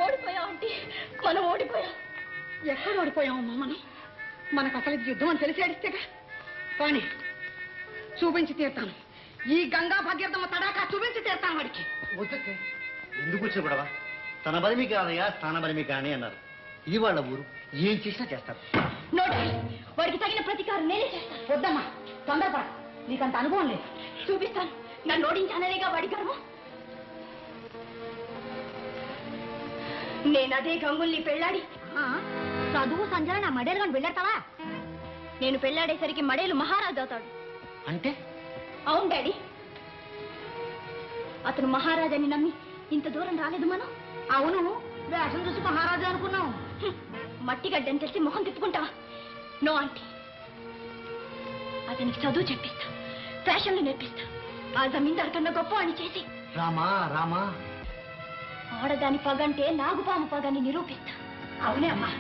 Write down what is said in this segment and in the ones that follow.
ఓడిపోయాం అంటే మనం ఓడిపోయాం. ఎక్కడ ఓడిపోయామమ్మా మనం? మనకు అసలు యుద్ధం అని తెలిసి ఏడిస్తేగా. కానీ చూపించి తీరుతాను. ఈ గంగా భాగ్యతమ్మ తడాకా చూపించి తీరుతాను వాడికి. ఎందుకు వచ్చిన గొడవ? తన బలిమి కాదయ్యా, స్థాన బలిమి కాని అన్నారు. ఈ వాళ్ళ ఊరు ఏం చేసినా చేస్తారు. వాడికి తగిన ప్రతీకారం నేనే చేస్తాను. వద్దమ్మా, తొందరపడ. నీకంత అనుభవం లేదు. చూపిస్తాను. నన్ను ఓడించాననేగా వాడి గర్వం. నేనదే గంగుల్ని పెళ్ళాడి చదువు సంజయ్ నా మడేలు కానీ వెళ్ళేస్తావా? నేను పెళ్ళాడేసరికి మడేలు మహారాజు అవుతాడు. అంటే? అవును డాడీ. అతను మహారాజని నమ్మి ఇంత దూరం రాలేదు మనం. అవును, వేషం చూసి మహారాజు అనుకున్నావు. మట్టి గడ్డని తెలిసి మొహం తిప్పుకుంటావా? నో ఆంటీ, అతనికి చదువు చెప్పిస్తా, ఫ్యాషన్లు నేర్పిస్తా. ఆ జమీందార్ కన్నా గొప్ప అని చేసి రామా రామా ఆడదాని పగంటే నాగుపాము పగని నిరూపిస్తా. అవునే అమ్మా.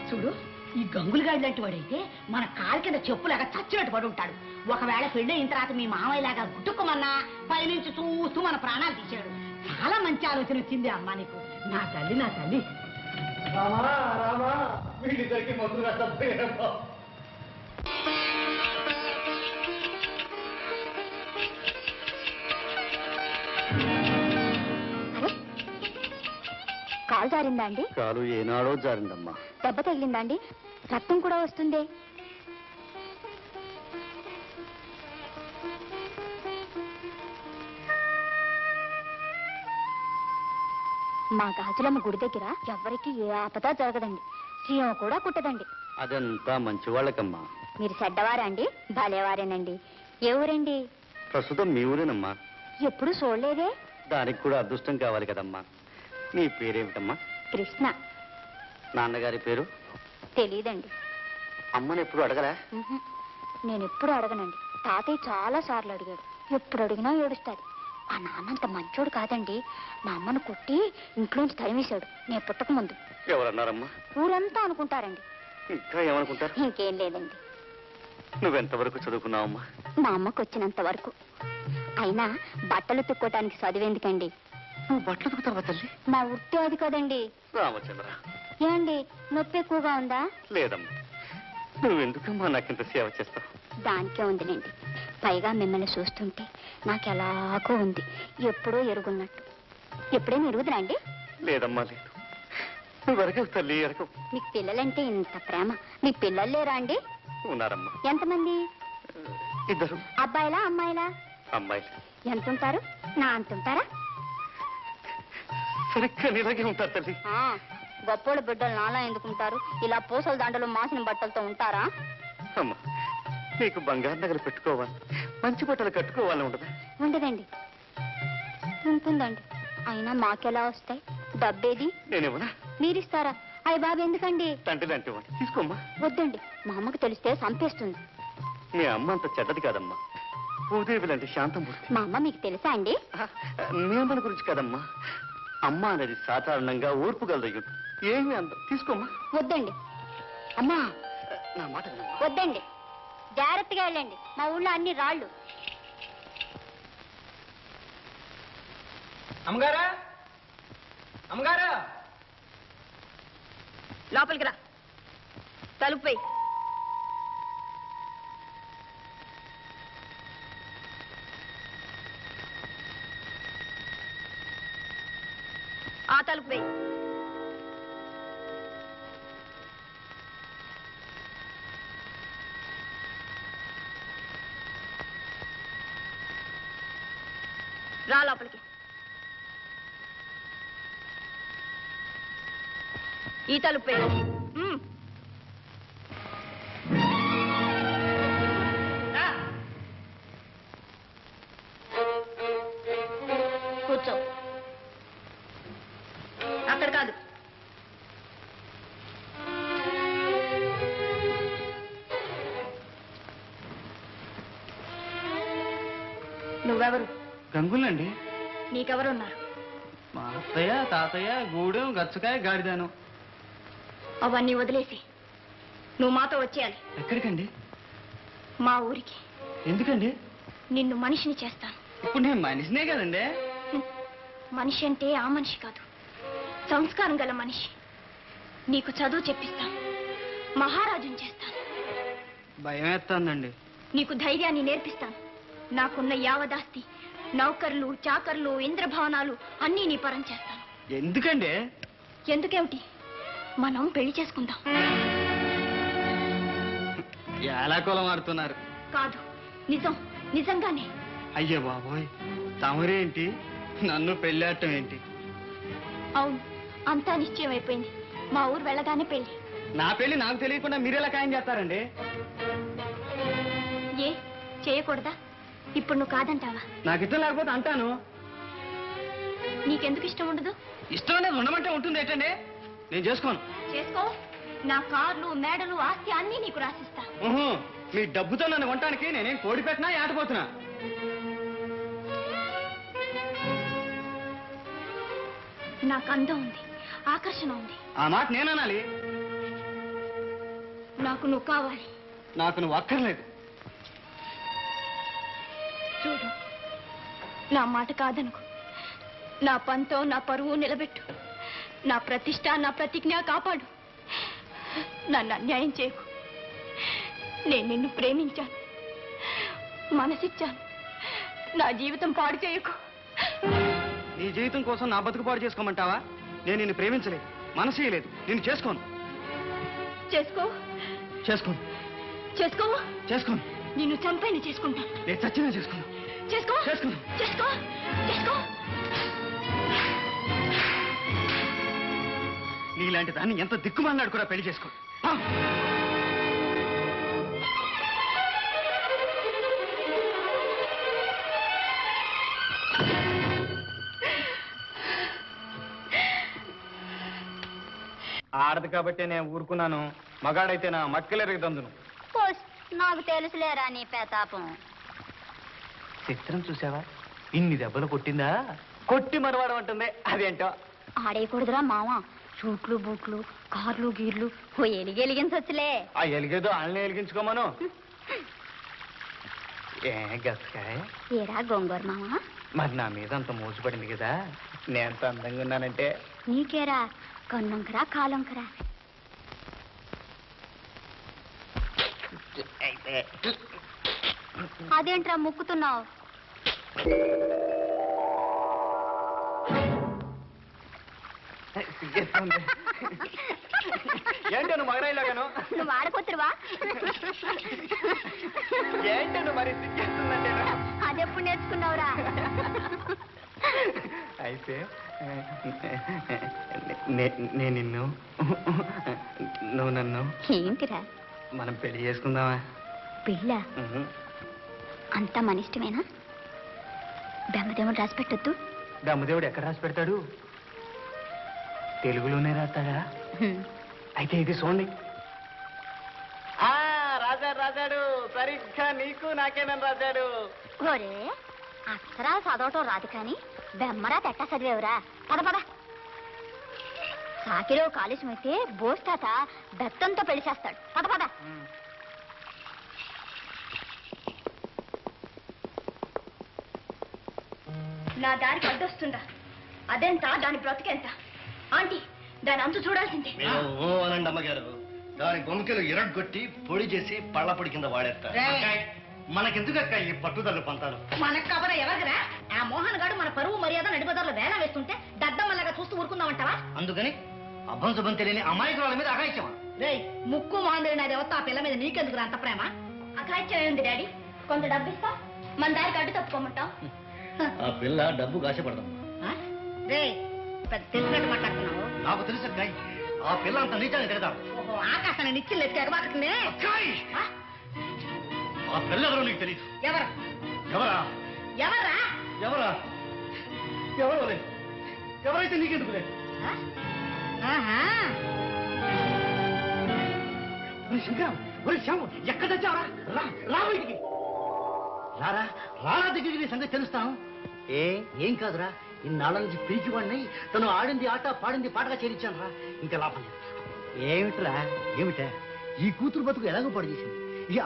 చూడు, ఈ గంగులు గాడి లాంటి వాడైతే మన కాలు కింద చెప్పులాగా చచ్చినట్టు పడి ఉంటాడు. ఒకవేళ పెళ్ళి అయిన తర్వాత మీ మామయ్యలాగా గుట్టుకోమన్నా పైనుంచి చూస్తూ మన ప్రాణాలు తీశాడు. చాలా మంచి ఆలోచన వచ్చింది అమ్మా నీకు. నా తల్లి, నా తల్లి. రామా రామా వీళ్ళిద్దరికి మొదలు కష్టపోయారమ్మా. కాలు జారిందా అండి? కాలు ఏనాడో జారిందమ్మా. దెబ్బ తగిలిందా అండి? రక్తం కూడా వస్తుంది. మా గాజులమ్మ గుడి దగ్గర ఎవరికి ఏ ఆపద జరగదండి. చీమ కూడా కుట్టదండి. అదంతా మంచి వాళ్ళకమ్మా. మీరు చెడ్డవారా అండి? భలేవారేనండి. ఏ ఊరండి? ప్రస్తుతం మీ ఊరేనమ్మా. ఎప్పుడు చూడలేదే. దానికి కూడా అదృష్టం కావాలి కదమ్మా. నీ పేరేమిటమ్మా? కృష్ణ. నాన్నగారి పేరు? తెలీదండి. అమ్మని ఎప్పుడు అడగరా? నేను ఎప్పుడు అడగనండి. తాతయ్య చాలా సార్లు అడిగాడు. ఎప్పుడు అడిగినా ఏడుస్తాడు. ఆ నాన్నంత మంచోడు కాదండి. మా అమ్మను కొట్టి ఇంట్లోంచి తరిమేశాడు నేను పుట్టక ముందు. ఎవరన్నారమ్మా? ఊరంతా అనుకుంటారండి. ఇంకా ఏమనుకుంటారు? ఇంకేం లేదండి. నువ్వెంతవరకు చదువుకున్నావమ్మా? మా అమ్మకు వచ్చినంత వరకు. అయినా బట్టలు తుక్కోటానికి చదివేందుకండి. నువ్వు బట్టలు తుక్కుతావా తల్లి? మా వృత్తి అది కదండి. రామచంద్ర, ఏమండి, నొప్పి ఎక్కువగా ఉందా? లేదమ్మా. నువ్వెందుకమ్మా నాకింత సేవ చేస్తావు? దానికే ఉందిలేండి. పైగా మిమ్మల్ని చూస్తుంటే నాకెలాగో ఉంది, ఎప్పుడో ఎరుగున్నట్టు. ఎప్పుడైనా ఎరుగుదరా అండి? లేదమ్మా, లేదు. నువ్వు ఎరగవు తల్లి, ఎరగవు. మీకు పిల్లలంటే ఇంత ప్రేమ. మీకు పిల్లలు లేరా అండి? ఉన్నారమ్మా. ఎంతమంది? ఇద్దరు. అబ్బాయిలా అమ్మాయిలా? అమ్మాయిలు. ఎంతుంటారు? నా అంతుంటారా? సరిగ్గా నీలాగే ఉంటారు తల్లి. గొప్పోళ్ళ బిడ్డలు నాలా ఎందుకుంటారు? ఇలా పూసల దండలు మాసిన బట్టలతో ఉంటారా? అమ్మా, నీకు బంగారు నగలు పెట్టుకోవాలి, మంచి బట్టలు కట్టుకోవాలని ఉండదా? ఉండదండి. ఉంటుందండి. అయినా మాకెలా వస్తాయి? డబ్బేది? నేనేమన్నా? మీరిస్తారా? అయ్య బాబు, ఎందుకండి? తండ్రి లాంటి వాడు. తీసుకోమ్మా. వద్దండి, మా అమ్మకు తెలిస్తే చంపేస్తుంది. మీ అమ్మ అంత చెడ్డది కాదమ్మా. భూదేవి లాంటి శాంతమూర్తి. మా అమ్మ మీకు తెలుసా అండి? మీ అమ్మల గురించి కాదమ్మా. అమ్మ అనేది సాధారణంగా ఓర్పు గలదయ్యుడు. ఏమి అందం. తీసుకోమ్మా. వద్దండి. అమ్మా, నా మాట వినమ్మా. వద్దండి. జాగ్రత్తగా వెళ్ళండి. మా ఊళ్ళో అన్ని రాళ్ళు. అమ్మగారా, అమ్మగారా, లోపలికి రా. తలుపు వేయి. ఆ తలుపు వేయి. రా లోపలికి. ఈ తలుపు వేయి. కూర్చో. అక్కడ కాదు. నువ్వెవరు? గంగులండి. నీకెవరున్నారు? మా అత్తయ్య, తాతయ్య, గూడెం, గచ్చకాయ, గాడిదాను. అవన్నీ వదిలేసి నువ్వు మాతో వచ్చేయాలి. ఎక్కడికండి? మా ఊరికి. ఎందుకండి? నిన్ను మనిషిని చేస్తాను. ఇప్పుడు నేను మనిషినే కదండి. మనిషి అంటే ఆ మనిషి కాదు, సంస్కారం గల మనిషి. నీకు చదువు చెప్పిస్తాను, మహారాజుని చేస్తాను. భయం వేస్తుందండి. నీకు ధైర్యాన్ని నేర్పిస్తాను. నాకున్న యావదాస్తి, నౌకర్లు, చాకర్లు, ఇంద్రభవనాలు అన్నీ నీ పరం చేస్తాను. ఎందుకండి? ఎందుకేమిటి, మనం పెళ్లి చేసుకుందాం. ఎలా కులం ఆడుతున్నారు? కాదు, నిజం, నిజంగానే. అయ్యో బాబోయ్, తమరేంటి నన్ను పెళ్ళాడటం ఏంటి? అవును, అంతా నిశ్చయం అయిపోయింది. మా ఊరు వెళ్ళగానే పెళ్లి. నా పెళ్లి నాకు తెలియకుండా మీరెలా ఖాయం చేస్తారండి? ఏ చేయకూడదా? ఇప్పుడు నువ్వు కాదంటావా? నాకు ఇష్టం లేకపోతే అంటాను. నీకెందుకు ఇష్టం ఉండదు? ఇష్టం అనేది ఉండమంటే ఉంటుంది ఏంటండి? నేను చేసుకోను. చేసుకో. నా కార్లు, మేడలు, ఆస్తి అన్నీ నీకు రాసిస్తా. మీ డబ్బుతో నన్ను కొనటానికి నేనేం కోడి పెట్టినా ఏటపోతున్నా. నాకు అందం ఉంది, ఆకర్షణ ఉంది. ఆ మాట నేననాలి. నాకు నువ్వు కావాలి. నాకు నువ్వు అక్కర్లేదు. చూడు, నా మాట కాదనుకో. నా పంతం, నా పరువు నిలబెట్టు. నా ప్రతిష్ట, నా ప్రతిజ్ఞ కాపాడు. నన్ను అన్యాయం చేయకు. నేను నిన్ను ప్రేమించాను, మనసిచ్చాను. నా జీవితం పాడు చేయకు. నీ జీవితం కోసం నా బతుకు పాడు చేసుకోమంటావా? నేను నిన్ను ప్రేమించలేదు, మనసు ఇయ్యలేదు, నిన్ను చేసుకోను. చేసుకో. చేసుకోను. చేసుకో. చేసుకోను. నిన్ను చంపైన చేసుకుంటాను. నేను చచ్చినా చేసుకోను. చేసుకో. చేసుకోను. చేసుకో. చేసుకో. నీలాంటి దాన్ని ఎంత దిక్కుమాలినాడు కూడా పెళ్లి చేసుకో. ఆడదు కాబట్టి నేను ఊరుకున్నాను. మగాడైతే నా మక్కలెరగ దందును. నాకు తెలుసులేరా నీ ప్రతాపం. చిత్రం చూసావా? ఇన్ని దెబ్బలు కొట్టిందా? కొట్టి మరవాడం అంటుంది. అదేంటో ఆడేయకూడదురా మామ. సూట్లు, బూట్లు, కార్లు, గీర్లు ఓ ఎలిగెలిగించొచ్చులే. ఆ ఎలిగేదో వాళ్ళని ఎలిగించుకోమను. ఏ గచ్చకాయ ఏరా గొంగూర మామ? మరి నా మీద అంత మోసపడింది కదా, నేను అంత అందంగా ఉన్నానంటే. నీకేరా కన్నుంకరా కాలంకరా? అదేంట్రా ముక్కుతున్నావు? ఏంటో నువ్వు మగరాయిలాగాను? నువ్వు ఆడకొత్తురువా? ఏంటో నువ్వు మరి సిగ్గేస్తుందంటే? అదెప్పుడు నేర్చుకున్నావురా? అయితే నేను నిన్ను, నువ్వు నన్ను. ఏంటిరా? మనం పెళ్లి చేసుకుందామా? పిల్ల అంతా మన ఇష్టమేనా? బెమ్మదేవుడు రాసి పెట్టొద్దు. బ్రహ్మదేవుడు ఎక్కడ రాసి పెడతాడు? తెలుగులోనే రాస్తాడా? అయితే ఇది చూడండి. రాజాడు రాజాడు, సరిగ్గా నీకు నాకేనని రాశాడు. ఓరే, అక్షరా చదవటం రాదు కానీ బెమ్మరా తెట్టా చదివేవురా. పద పద. కాకిలో కాలుష్యం అయితే బోస్తాత బెత్తంతో పెళ్లి చేస్తాడు. పద పద. నా దారికి అడ్డొస్తుందా? అదెంత, దాని బ్రతికెంత? ఆంటీ, దాని అంతు చూడాల్సిందే. అనండి అమ్మగారు. దాని గొంకెలు ఎరగొట్టి పొడి చేసి పళ్ళ పొడి కింద వాడేస్తారు. మనకెందుకక్క ఈ పట్టుదల పంతాలు? మనకు కబర ఎవరిరా? ఆ మోహన్ గారు మన పరువు మర్యాద నడిబదారులు వేల వేస్తుంటే దద్దమ్మలాగా చూస్తూ ఊరుకుందామంటావా? అందుకని అభం శుభం తెలియని అమాయకురాల మీద అఘాయిత్యమా? రే, ముక్కు మాందిరిన దేవత ఆ పిల్ల మీద నీకెందుకు అంత ప్రేమ? అఘాయిత్యం ఏంది డాడీ? కొంత డబ్బిస్తా, మన దారికి అడ్డు తప్పుకోమంటాం. ఆ పిల్ల డబ్బు కాశపడదాం. రే, పెద్ద తెలిసినట్టు మాట్లాడుతున్నావు. నాకు తెలుసక్క, ఆ పిల్ల అంత నీచాన్ని తిడతాం. ఓహో, ఆకాశాన్ని నిచ్చిలు ఎత్తి ఎగబాకుతుంది. ఆ పిల్ల ఎవరో నీకు తెలియదు. ఎవరు? ఎవరా? ఎవరా? ఎవరా? ఎవరో లేదు. ఎవరైతే నీకెందుకు లేదు? ఎక్కడ తెచ్చావరా? రా బయటికి. రారా రారా దగ్గరికి నీ సంగతి తెలుస్తాను. ఏం కాదురా, ఇన్నాళ్ళ నుంచి పిలిచివాడిని తను ఆడింది ఆట పాడింది పాటగా చేరించాను రా. ఇంకా లాభం లేదు. ఏమిట్రా? ఏమిటా? ఈ కూతురు బతుకు ఎలాగో పాడు చేసింది.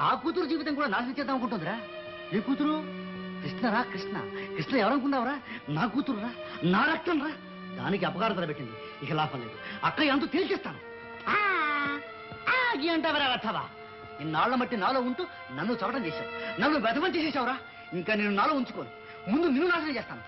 ఆ కూతురు జీవితం కూడా నాశనం చేద్దాం అనుకుంటుందిరా. ఏ కూతురు? కృష్ణరా? కృష్ణ కృష్ణ ఎవరనుకున్నావురా? నా కూతురురా, నా రక్తం రా. దానికి అపకారం తలబెట్టింది. ఇక లాభం లేదు. అక్క ఎంతో తేల్చేస్తాను. అంటావరా అర్థవా? ఇన్నాళ్ల మట్టి నాలో ఉంటూ నన్ను చవటం చేశావు, నన్ను వెధవం చేసేసావురా. ఇంకా నేను నాలో ఉంచుకోను. ముందు నిన్ను నాశనం చేస్తాను.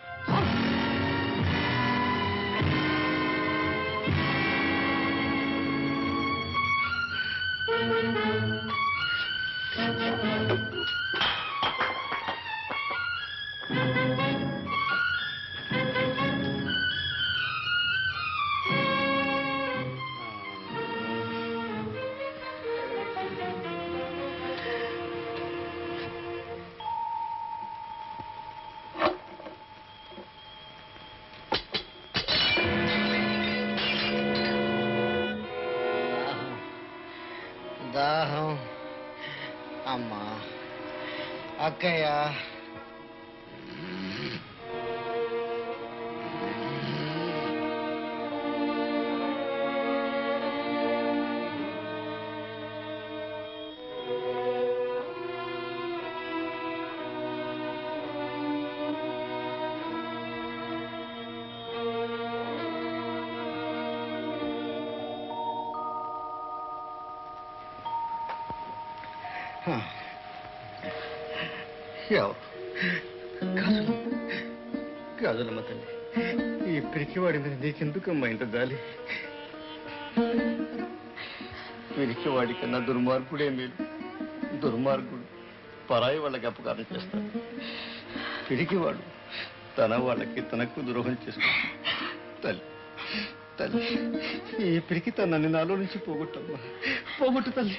దాహం. అమ్మా, అక్కయ్య, కాదులమ్మ తల్లి, ఈ పిరికివాడి మీద నీకెందుకమ్మా ఇంత జాలి? పిరికివాడి కన్నా దుర్మార్గుడే మేలు. దుర్మార్గుడు పరాయి వాళ్ళకి అపకారం చేస్తాడు. పిరికివాడు తన వాళ్ళకి తనకు ద్రోహం చేస్తాడు. తల్లి తల్లి, ఈ పిరికి తనని నాలో నుంచి పోగొట్టమ్మా, పోగొట్టు తల్లి.